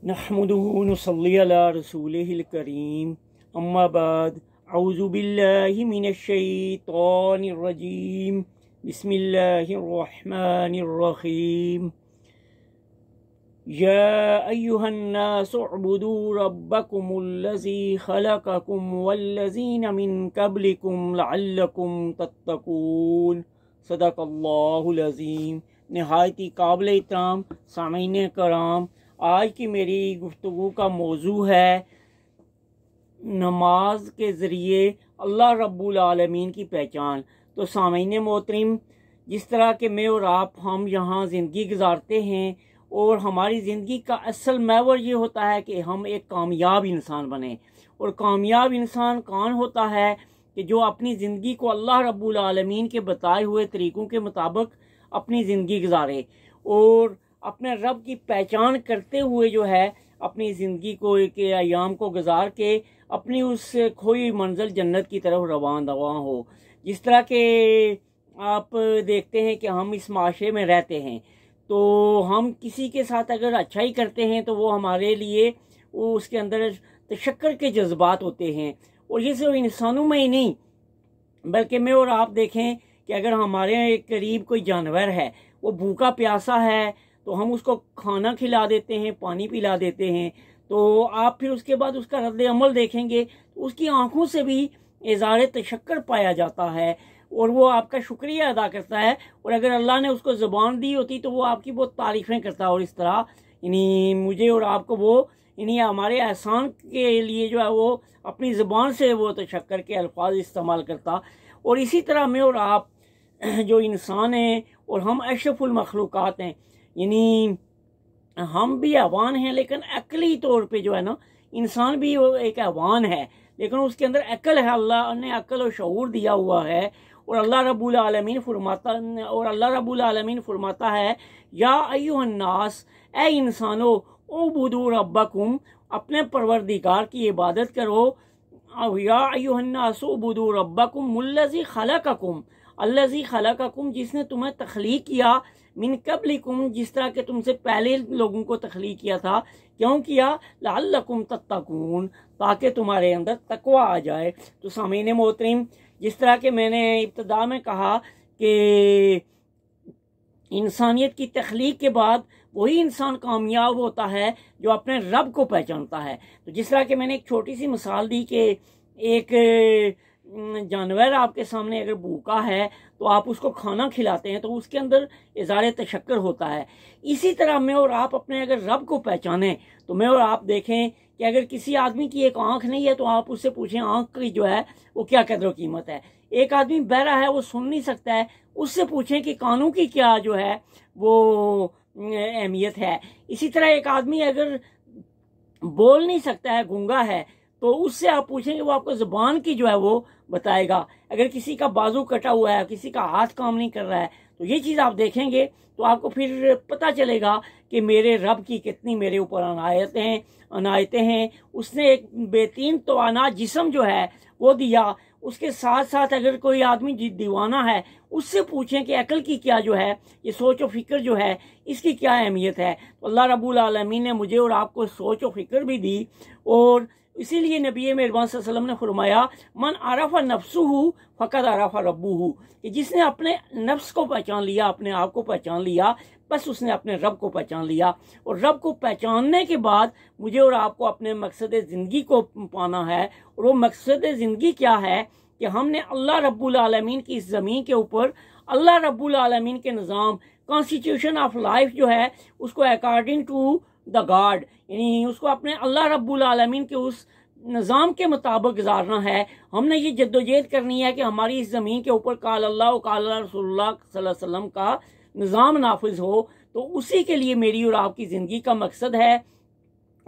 नहमदुहु व नसल्ली अला रसूलिहिल करीम अम्मा बाद औज़ु बिल्लाहि मिनश शैतानिर रजीम बिस्मिल्लाहिर रहमानिर रहीम या अय्युहन नास उअ्बुदू रब्बकुमुल्लज़ी खलक़कुम वल्लज़ीना मिन क़ब्लिकुम लअल्लकुम तत्तक़ून। सदक़ल्लाहुल अज़ीम। नहायत ही काबिल इहतराम सामीन कराम, आज की मेरी गुफ्तगू का मौजू है नमाज के ज़रिए अल्लाह रब्बुल आलमीन की पहचान। तो सामीन मोहतरम, जिस तरह के मैं और आप हम यहाँ ज़िंदगी गुजारते हैं और हमारी ज़िंदगी का असल महवर ये होता है कि हम एक कामयाब इंसान बने। और कामयाब इंसान कौन होता है कि जो अपनी ज़िंदगी को अल्लाह रब्बुल आलमीन के बताए हुए तरीक़ों के मुताबिक अपनी ज़िंदगी गुजारे और अपने रब की पहचान करते हुए जो है अपनी ज़िंदगी को के अयाम को गुजार के अपनी उस खोई मंजिल जन्नत की तरफ रवान दवा हो। जिस तरह के आप देखते हैं कि हम इस माशरे में रहते हैं, तो हम किसी के साथ अगर अच्छाई करते हैं तो वो हमारे लिए वो उसके अंदर तशक्कर के जज्बात होते हैं। और ये सिर्फ इंसानों में ही नहीं, बल्कि मैं और आप देखें कि अगर हमारे करीब कोई जानवर है, वो भूखा प्यासा है, तो हम उसको खाना खिला देते हैं, पानी पिला देते हैं, तो आप फिर उसके बाद उसका रद्द अमल देखेंगे तो उसकी आंखों से भी इज़हार तशक्कर पाया जाता है और वो आपका शुक्रिया अदा करता है। और अगर अल्लाह ने उसको ज़ुबान दी होती तो वो आपकी बहुत तारीफ़ें करता है और इस तरह यानी मुझे और आपको वो यानी हमारे एहसान के लिए जो है वो अपनी ज़ुबान से वो तशक्कर के अल्फाज इस्तेमाल करता। और इसी तरह मैं और आप जो इंसान हैं और हम अशरफुल मखलूक़ात हैं, यानी हम भी हैवान हैं, लेकिन अक्ली तौर पे जो है ना इंसान भी वो एक हैवान है, लेकिन उसके अंदर अक्ल है। अल्लाह ने अक्ल और शऊर दिया हुआ है। और अल्लाह रब्बुल आलमीन फरमाता है या अय्युहन नास, ए इंसानो, उबुदू रब्बकुम, अपने परवरदिगार की इबादत करो। या अय्युहन नास उबुदू रब्बकुम मुल्लज़ी खलक़कुम, अल्लज़ी खलक़कुम, जिसने तुम्हें तख्लीक किया, मिन क़ब्लिकुम, जिस तरह के तुमसे पहले लोगों को तख्लीक किया था। क्यों किया? लअल्लकुम तत्तक़ून, ताकि तुम्हारे अंदर तकवा आ जाए। तो सामीन मोहतरम, जिस तरह के मैंने इब्तिदा में कहा कि इंसानियत की तख्लीक के बाद वही इंसान कामयाब होता है जो अपने रब को पहचानता है। तो जिस तरह के मैंने एक छोटी सी मिसाल दी कि एक जानवर आपके सामने अगर भूखा है तो आप उसको खाना खिलाते हैं तो उसके अंदर इज़हार तशक्कर होता है। इसी तरह मैं और आप अपने अगर रब को पहचानें तो मैं और आप देखें कि अगर किसी आदमी की एक आंख नहीं है तो आप उससे पूछें आंख की जो है वो क्या कदर कीमत है। एक आदमी बहरा है, वो सुन नहीं सकता है, उससे पूछें कि कानों की क्या जो है वो अहमियत है। इसी तरह एक आदमी अगर बोल नहीं सकता है, गूंगा है, तो उससे आप पूछेंगे, वो आपको ज़ुबान की जो है वो बताएगा। अगर किसी का बाजू कटा हुआ है, किसी का हाथ काम नहीं कर रहा है, तो ये चीज़ आप देखेंगे तो आपको फिर पता चलेगा कि मेरे रब की कितनी मेरे ऊपर अनायतें हैं। उसने एक बेहतरीन तवाना जिस्म जो है वो दिया। उसके साथ साथ अगर कोई आदमी दीवाना है, उससे पूछें कि अकल की क्या जो है ये सोच और फिक्र जो है इसकी क्या अहमियत है। तो अल्लाह रब्बुल आलमीन ने मुझे और आपको सोच और फिक्र भी दी। और इसीलिए नबी मेहरबान सल्लल्लाहु अलैहि वसल्लम ने फरमाया मन आरफ़ा नफ्सुहु फ़क़द आरफ़ा रब्बुहु, कि जिसने अपने नफ्स को पहचान लिया, अपने आप को पहचान लिया, बस उसने अपने रब को पहचान लिया। और रब को पहचानने के बाद मुझे और आपको अपने मकसद ज़िंदगी को पाना है। और वो मकसद ज़िंदगी क्या है कि हमने अल्लाह रब्बुल आलमीन की इस ज़मीन के ऊपर अल्लाह रब्बुल आलमीन के निज़ाम, कॉन्स्टिट्यूशन ऑफ लाइफ जो है उसको अकॉर्डिंग टू द गॉड, यानी उसको अपने अल्लाह रब्बुल आलमीन के उस निज़ाम के मुताबिक गुजारना है। हमने ये जद्दोजहद करनी है कि हमारी इस ज़मीन के ऊपर काल अल्लाह काल रसूलुल्लाह सल्लल्लाहु अलैहि वसल्लम का निज़ाम नाफिज हो। तो उसी के लिए मेरी और आपकी ज़िंदगी का मकसद है।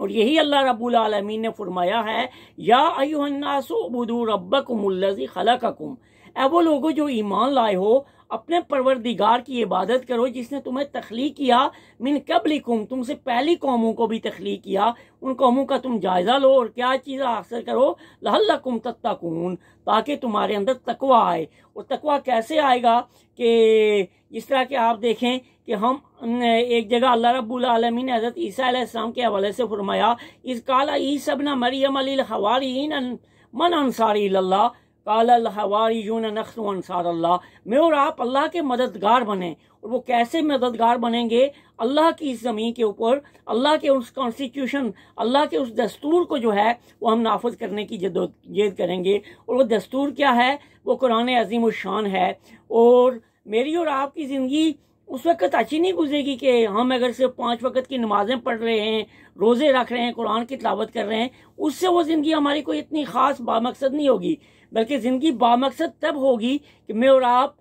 और यही अल्लाह रब्बुल आलमीन ने फरमाया है या अय्युहन नासु उबुदू रब्बकुमुल्लज़ी खलक़कुम, ए वो लोगो जो ईमान लाए हो, अपने परवरदिगार की इबादत करो जिसने तुम्हें तख्लीक किया, मिन कबलिकुम, तुमसे पहली कौमों को भी तख्लीक किया, उन कौमों का तुम जायज़ा लो और क्या चीज़ हासिल करो, लअल्लकुम तत्तकून, ताकि तुम्हारे अंदर तकवा आए। और तकवा कैसे आएगा कि इस तरह के आप देखें कि हम एक जगह अल्लाह रब्बुल आलमीन ने हज़रत ईसा अलैहिस्सलाम के हवाले से फरमाया, इस काला ईसा इब्न मरियम लिल हवारियीन मन अंसारी इलल्लाह काल हवारियून नख्नु अंसार अल्लाह, मैं और आप अल्लाह के मददगार बने। और वो कैसे मददगार बनेंगे? अल्लाह की इस ज़मीन के ऊपर अल्लाह के उस कॉन्स्टिट्यूशन, अल्लाह के उस दस्तूर को जो है वो हम नाफज करने की जद्दोजहद करेंगे। और वो दस्तूर क्या है? वो कुरान अज़ीम शान है। और मेरी और आपकी ज़िंदगी उस वक्त अच्छी नहीं गुजरेगी कि हम अगर सिर्फ 5 वक्त की नमाजें पढ़ रहे हैं, रोज़े रख रहे हैं, कुरान की तिलावत कर रहे हैं, उससे वो ज़िंदगी हमारी कोई इतनी ख़ास बामकसद नहीं होगी। बल्कि ज़िंदगी बामकसद तब होगी कि मैं और आप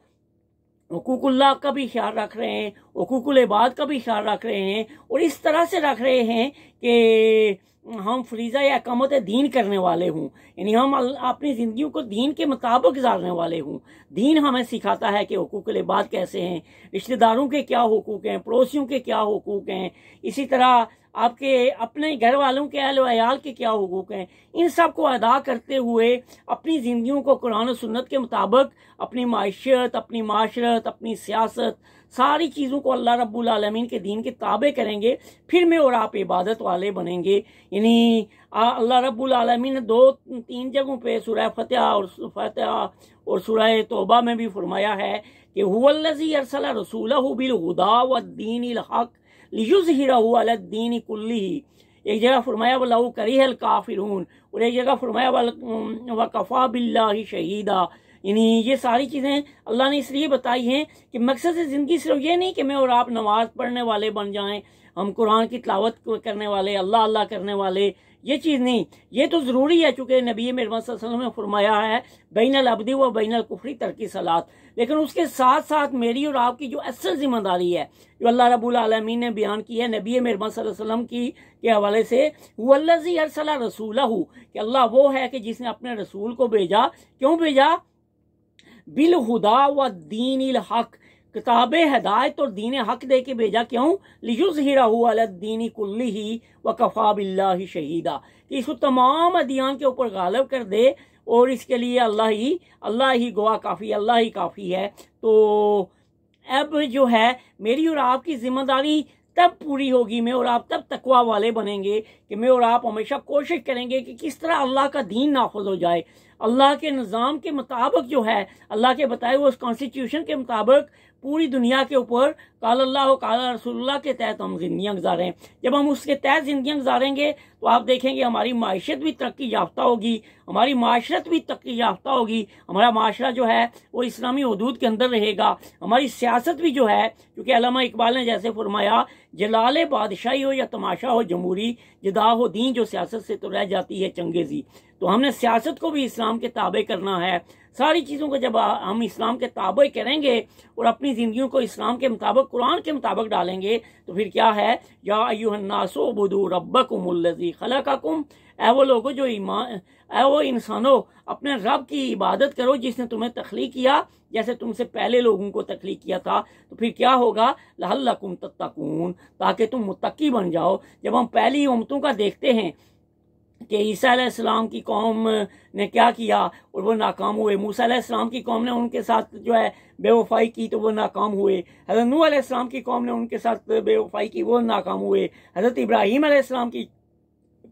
हुकूकुल्लाह का भी ख्याल रख रहे हैं, हुकूकुल इबाद का भी ख्याल रख रहे हैं, और इस तरह से रख रहे हैं कि हम फरीज़ा या अकामत दीन करने वाले हों, यानी हम अपनी ज़िंदगी को दीन के मुताबिक गुजारने वाले हों। दीन हमें सिखाता है कि हुकूकुल इबाद कैसे हैं, रिश्तेदारों के क्या हुकूक हैं, पड़ोसियों के क्या हुकूक हैं, इसी तरह आपके अपने घर वालों के अहल वयाल के क्या हुकूक हैं। इन सब को अदा करते हुए अपनी ज़िंदगियों को कुरान और सुन्नत के मुताबिक अपनी माशियत, अपनी माशरत, अपनी सियासत, सारी चीज़ों को अल्लाह रब्बुल आलमीन के दीन के ताबे करेंगे, फिर मैं और आप इबादत वाले बनेंगे। यानी अल्लाह रब्बुल आलमीन ने 2-3 जगहों पे सूरह फतिहा और सूरह तौबा में भी फरमाया है कि हुवल्लज़ी अरसला रसूलहु बिल हुदा वद्दीनिल हक़ लियुज़हिरहु अला दीनि कुल्लिही। एक जगह फरमाया वलौ करिहल काफिरून, और एक जगह फरमाया वकफ़ा बिल्लाहि शहीदा। यानी ये सारी चीज़ें अल्लाह ने इसलिए बताई हैं कि मकसद से ज़िंदगी सिर्फ ये नहीं कि मैं और आप नमाज पढ़ने वाले बन जाएं, हम कुरान की तिलावत करने वाले, अल्लाह अल्लाह करने वाले, ये चीज़ नहीं। ये तो ज़रूरी है चूँकि नबी मोहम्मद सल्लल्लाहु अलैहि वसल्लम ने फरमाया है बैनल अब्दी व बैनल कुफ्री तर्की सलात। लेकिन उसके साथ साथ मेरी और आपकी जो असल जिम्मेदारी है, जो अल्लाह रब्बुल आलमीन ने बयान की है नबी मोहम्मद सल्लल्लाहु अलैहि वसल्लम की के हवाले से, वल्लज़ी अरसला रसूलहु, कि अल्लाह वो है कि जिसने अपने रसूल को भेजा। क्यों भेजा? बिल हुदा व दीनिल हक, किताब हिदायत और दीन हक दे के भेजा। क्यों? लियुज़हिरहु अला दीनि कुल्लिही व कफ़ा बिल्लाहि शहीदा, कि इसको तमाम अदियान के ऊपर गालिब कर दे, और इसके लिए अल्लाह ही गवाह काफ़ी, अल्लाह ही काफ़ी है। तो अब जो है मेरी और आपकी जिम्मेदारी तब पूरी होगी, मैं और आप तब तकवा वाले बनेंगे कि मैं और आप हमेशा कोशिश करेंगे कि किस तरह अल्लाह का दीन नाफिज हो जाए, अल्लाह के निज़ाम के मुताबिक जो है, अल्लाह के बताए हुए उस कॉन्स्टिट्यूशन के मुताबिक पूरी दुनिया के ऊपर काल अल्लाह और काल रसूलुल्लाह के तहत हम जिंदगियाँ गुजारें। जब हम उसके तहत जिंदगियाँ गुजारेंगे तो आप देखेंगे हमारी माशियत भी तरक्की याफ्ता होगी, हमारी माशरत भी तरक्की याफ्ता होगी, हमारा माशरा जो है वो इस्लामी हदूद के अंदर रहेगा, हमारी सियासत भी जो है, क्योंकि अल्लामा इकबाल ने जैसे फरमाया, जलाल बादशाही हो या तमाशा हो जमहूरी, जदा हो दीन जो सियासत से तो रह जाती है चंगेजी। तो हमने सियासत को भी इस्लाम के ताबे करना है। सारी चीज़ों को जब हम इस्लाम के ताबे करेंगे और अपनी ज़िंदगियों को इस्लाम के मुताबिक, कुरान के मुताबिक डालेंगे, तो फिर क्या है, या अय्युहन्नासु उबुदू रब्बकुमुल्लज़ी खलक़कुम, ऐ वो लोगो जो ईमान, ऐ वो इंसानों, अपने रब की इबादत करो जिसने तुम्हें तख्लीक किया, जैसे तुमसे पहले लोगों को तख्लीक किया था। तो फिर क्या होगा, लअल्लकुम तत्तकून, ताकि तुम मुत्तकी बन जाओ। जब हम पहली उम्मतों का देखते हैं कि ईसा अलैहिस्सलाम की कौम ने क्या किया और वो नाकाम हुए, मूसा अलैहिस्सलाम की कौम ने उनके साथ जो है बेवफाई की तो वो नाकाम हुए, हज़रत नूह अलैहिस्सलाम की कौम ने उनके साथ बेवफाई की, वो नाकाम हुए, हज़रत इब्राहीम अलैहिस्सलाम की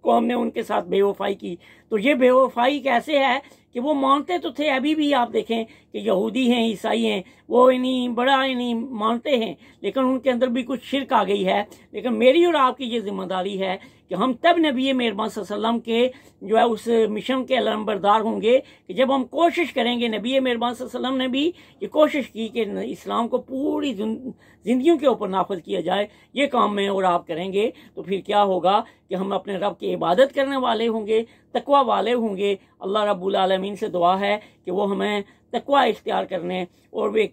कौम ने उनके साथ बेवफाई की। तो ये बेवफाई कैसे है कि वो मानते तो थे, अभी भी आप देखें कि यहूदी हैं, ईसाई हैं, वो इन्हीं बड़ा इन्हीं मानते हैं, लेकिन उनके अंदर भी कुछ शिरक आ गई है। लेकिन मेरी और आपकी ये जिम्मेदारी है कि हम तब नबी मेहरबान सल्लल्लाहु अलैहि वसल्लम के जो है उस मिशन के अलंबरदार होंगे कि जब हम कोशिश करेंगे। नबी मेहरबान सल्लल्लाहु अलैहि वसल्लम ने भी ये कोशिश की कि इस्लाम को पूरी जिंदगियों के ऊपर नाफिज किया जाए। ये काम में और आप करेंगे तो फिर क्या होगा कि हम अपने रब की इबादत करने वाले होंगे, तकवा वाले होंगे। अल्लाह रब्बुल आलमीन से दुआ है कि वो हमें तकवा इख्तियार करने और एक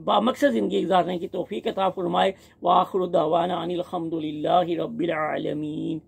बामकसद ज़िंदगी गुजारने की तौफीक अता फरमाए। व आखिरु दावाना अनिल हम्दुलिल्लाहि रब्बिल आलमीन।